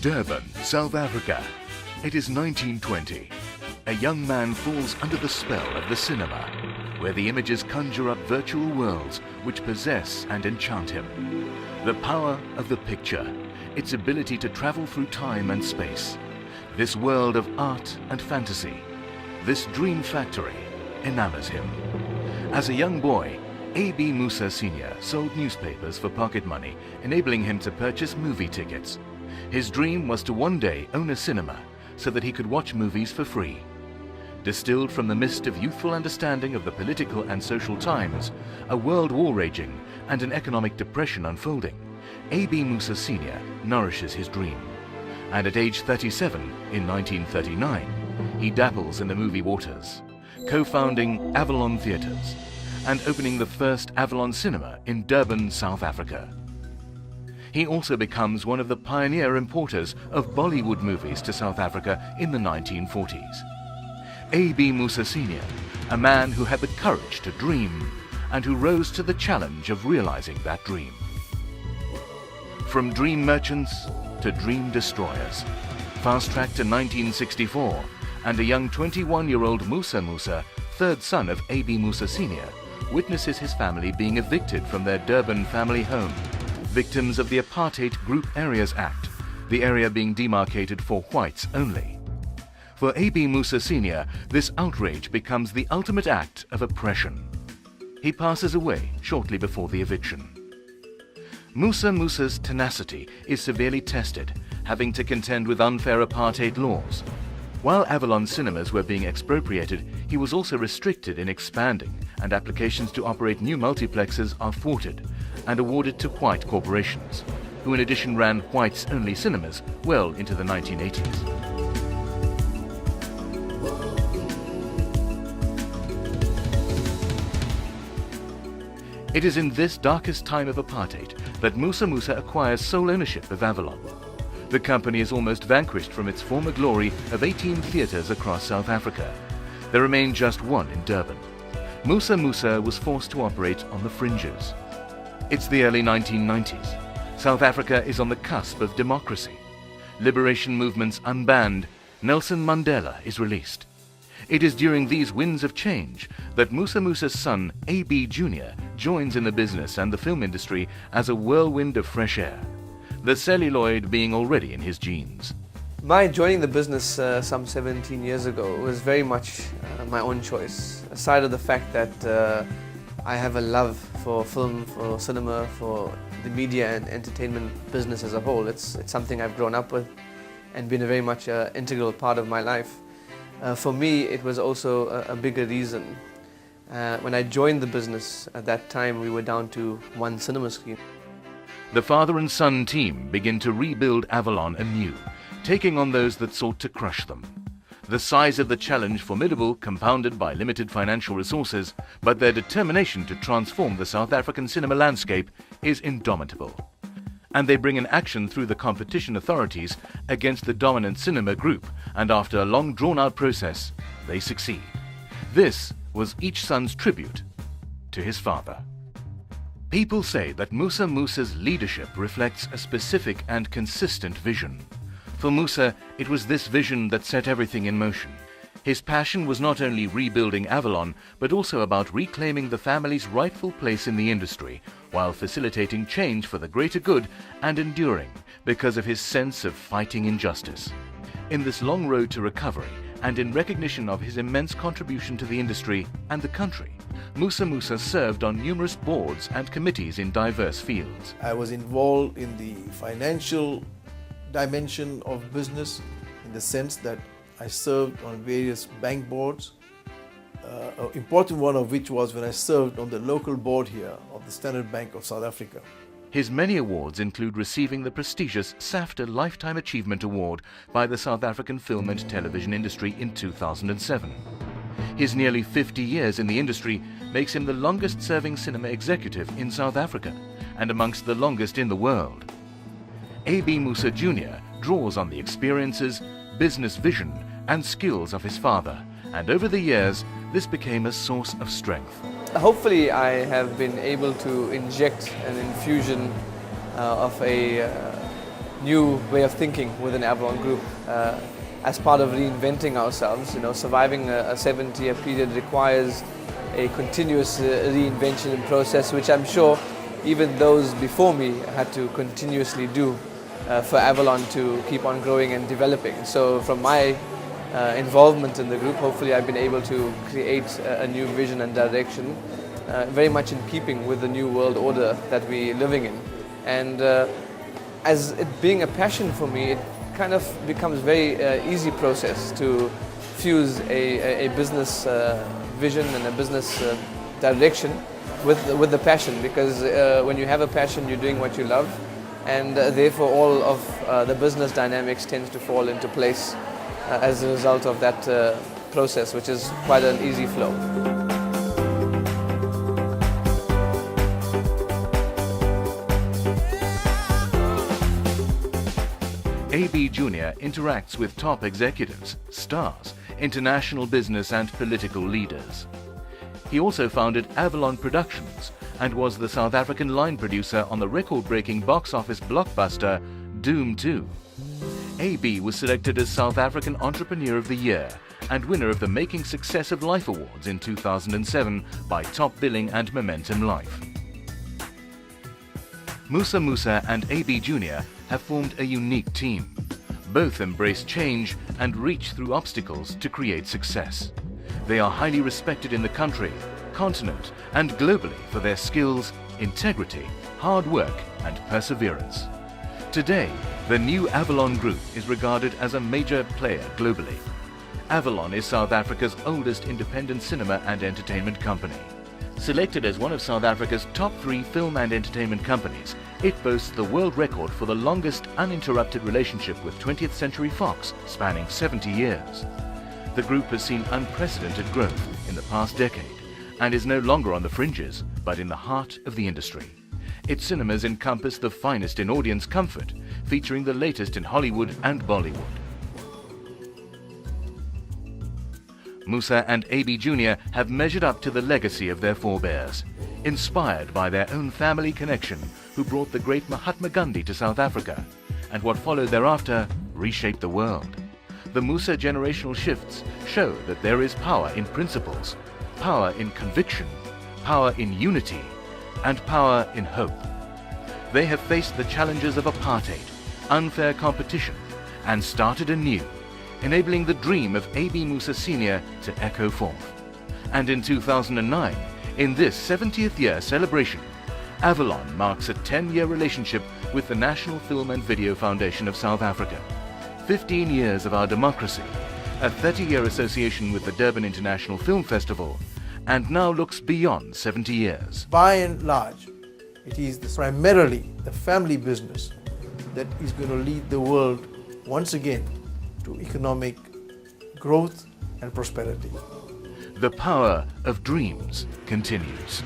Durban, South Africa. It is 1920. A young man falls under the spell of the cinema, where the images conjure up virtual worlds which possess and enchant him. The power of the picture, its ability to travel through time and space. This world of art and fantasy, this dream factory, enamors him. As a young boy, A.B. Musa Sr. sold newspapers for pocket money, enabling him to purchase movie tickets. His dream was to one day own a cinema so that he could watch movies for free. Distilled from the mist of youthful understanding of the political and social times, a world war raging and an economic depression unfolding, A.B. Musa Sr. nourishes his dream. And at age 37, in 1939, he dabbles in the movie waters, co-founding Avalon Theatres and opening the first Avalon cinema in Durban, South Africa. He also becomes one of the pioneer importers of Bollywood movies to South Africa in the 1940s. A.B. Musa Sr., a man who had the courage to dream and who rose to the challenge of realizing that dream. From dream merchants to dream destroyers, fast-tracked to 1964, and a young 21-year-old Musa, third son of A.B. Musa Sr., witnesses his family being evicted from their Durban family home, victims of the Apartheid Group Areas Act, the area being demarcated for whites only. For A.B. Musa Sr., this outrage becomes the ultimate act of oppression. He passes away shortly before the eviction. Musa's tenacity is severely tested, having to contend with unfair apartheid laws. While Avalon cinemas were being expropriated, he was also restricted in expanding, and applications to operate new multiplexes are thwarted and awarded to white corporations, who in addition ran whites-only cinemas well into the 1980s. It is in this darkest time of apartheid that Musa acquires sole ownership of Avalon. The company is almost vanquished from its former glory of 18 theatres across South Africa. There remained just one in Durban. Musa was forced to operate on the fringes. It's the early 1990s. South Africa is on the cusp of democracy. Liberation movements unbanned. Nelson Mandela is released. It is during these winds of change that Musa's son, A.B. Jr., joins in the business and the film industry as a whirlwind of fresh air, the celluloid being already in his genes. My joining the business some 17 years ago was very much my own choice. Aside of the fact that I have a love for film, for cinema, for the media and entertainment business as a whole. It's something I've grown up with and been a very much integral part of my life. For me, it was also a bigger reason. When I joined the business, at that time we were down to one cinema screen. The father and son team begin to rebuild Avalon anew, taking on those that sought to crush them. The size of the challenge formidable, compounded by limited financial resources, but their determination to transform the South African cinema landscape is indomitable. And they bring an action through the competition authorities against the dominant cinema group, and after a long drawn-out process, they succeed. This was each son's tribute to his father. People say that Musa's leadership reflects a specific and consistent vision. For Musa, it was this vision that set everything in motion. His passion was not only rebuilding Avalon, but also about reclaiming the family's rightful place in the industry, while facilitating change for the greater good and enduring because of his sense of fighting injustice. In this long road to recovery, and in recognition of his immense contribution to the industry and the country, Musa served on numerous boards and committees in diverse fields. I was involved in the financial dimension of business, in the sense that I served on various bank boards, an important one of which was when I served on the local board here of the Standard Bank of South Africa. His many awards include receiving the prestigious SAFTA Lifetime Achievement Award by the South African film and television industry in 2007. His nearly 50 years in the industry makes him the longest-serving cinema executive in South Africa and amongst the longest in the world. A.B. Musa Jr. draws on the experiences, business vision and skills of his father, and over the years this became a source of strength. Hopefully I have been able to inject an infusion of a new way of thinking within Avalon Group as part of reinventing ourselves. You know, surviving a 70-year period requires a continuous reinvention process, which I'm sure even those before me had to continuously do for Avalon to keep on growing and developing. So from my involvement in the group, hopefully I've been able to create a new vision and direction, very much in keeping with the new world order that we're living in. And as it being a passion for me, it kind of becomes very easy process to fuse a business vision and a business direction with the passion, because when you have a passion, you're doing what you love, and therefore all of the business dynamics tends to fall into place as a result of that process, which is quite an easy flow. AB Jr. interacts with top executives, stars, international business and political leaders. He also founded Avalon Productions and was the South African line producer on the record-breaking box office blockbuster Doom 2. AB was selected as South African Entrepreneur of the Year and winner of the Making Success of Life Awards in 2007 by Top Billing and Momentum Life. Musa and AB Jr. have formed a unique team. Both embrace change and reach through obstacles to create success. They are highly respected in the country, continent, and globally for their skills, integrity, hard work, and perseverance. Today, the new Avalon Group is regarded as a major player globally. Avalon is South Africa's oldest independent cinema and entertainment company. Selected as one of South Africa's top 3 film and entertainment companies, it boasts the world record for the longest uninterrupted relationship with 20th Century Fox, spanning 70 years. The group has seen unprecedented growth in the past decade and is no longer on the fringes, but in the heart of the industry. Its cinemas encompass the finest in audience comfort, featuring the latest in Hollywood and Bollywood. Musa and AB Jr. have measured up to the legacy of their forebears, inspired by their own family connection, who brought the great Mahatma Gandhi to South Africa, and what followed thereafter reshaped the world. The Musa generational shifts show that there is power in principles, power in conviction, power in unity, and power in hope. They have faced the challenges of apartheid, unfair competition, and started anew, enabling the dream of AB Musa Sr. to echo forth. And in 2009, in this 70th year celebration, Avalon marks a 10-year relationship with the National Film and Video Foundation of South Africa, 15 years of our democracy, a 30-year association with the Durban International Film Festival, and now looks beyond 70 years. By and large, it is primarily the family business that is going to lead the world once again to economic growth and prosperity. The power of dreams continues.